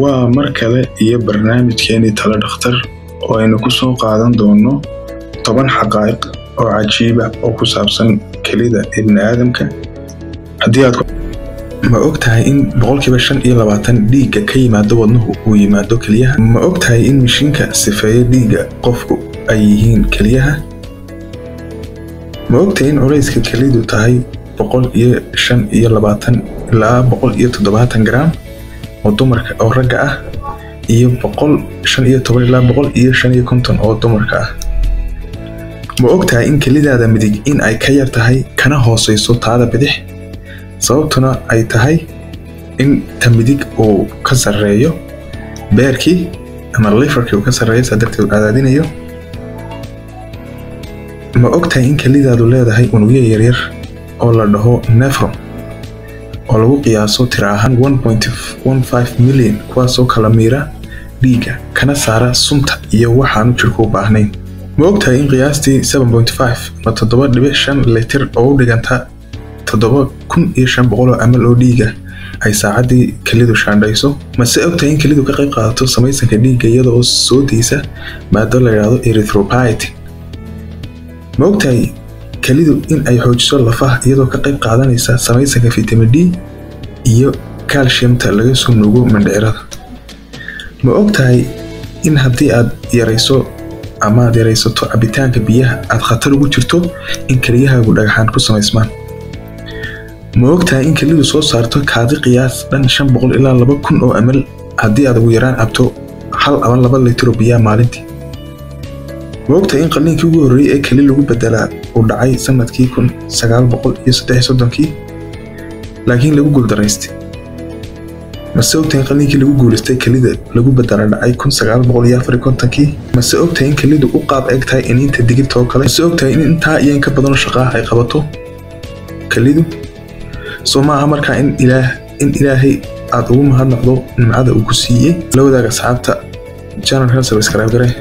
waa mar kale iyo barnaamijkeeni talo dhakhtar oo aynu ku soo qaadan doono 10 xaqaa'iq oo cajiib ah oo ku saabsan kelida ibn aadamka. haddii aad ma ogtahay in 25% dhiigga ka yimaado wadnuhu uu yimaado keliyaha? ma ogtahay in mishiinka sifeeya dhiigga qofku ay yihiin keliyaha? ma ogtahay in culayska kelidu tahay 125 ilaa 170 gram oo dumarka oo ragga ah iyo 115 ilaa 150 oo dumarka ah? ma ogtahay in kelidaada midig in ay ka yar tahay kana hooseyso taada bidix, sababtuna ay tahay in ta midig uu ka sareeyo beerkii ama liverkii uu ka sareeyo sadarteed cadaadinayo? ma ogtahay in kelidaadu leedahay unugyo yaryar oo la dhaho nephron oo lagu qiyaaso tiro ahaan 1.15 milyan kuwaasoo kala miira dhiigga kana saara sunta iyo waxaanu jirku u baahnayn? ma ogtahay in qiyaastii 7.5 ama 7.5 litir oo u dhiganta 7,500 ml oo dhiiga ay saacadii kelidu shaandhayso? mase ogtahay in kelidu ka qayb qaadato samaysanka dhiigga iyada oo soo deysa maado la yiraahdo erythropoietin? ma ogtahay kelidu in ay xoojiso lafaha iyadoo ka qayb qaadanaysa samaysanka vitamin D iyo calciumta laga soo nuugo mindhicirada? ma ogtahay in haddii aad yaraysato cabitaanka biyaha aad khatar ugu jirto in keliyahaagu dhagaxaan ku samaysmaan? ma ogtahay in kelidu soo saarto kaadi qiyaas dhan 500 ilaa 2,000 oo ml haddii aad ugu yaraan cabto 1 ama 2 litir oo biyaha maalintii? ma ogtahay in qalliinkii ugu horreeyay ee keli lagu bedelaa uu dhacay sanadkii 1933 laakiin lagu guuldaraystay? mase ogtahay in qalliinkii lagu guulaystay kelida lagu bedela dhacay 1954? mase ogtahay in kelidu u qaab eg tahay iniinta digirta oo kale? mase ogtahay in intaa iyo in ka badan shaqaaha ay qabato kelidu? soo maaha markaa in ilaahay aad ugu mahadnaqdo nimcada uu ku siiyey. la wadaaga asxaabta channelka subscribe garee.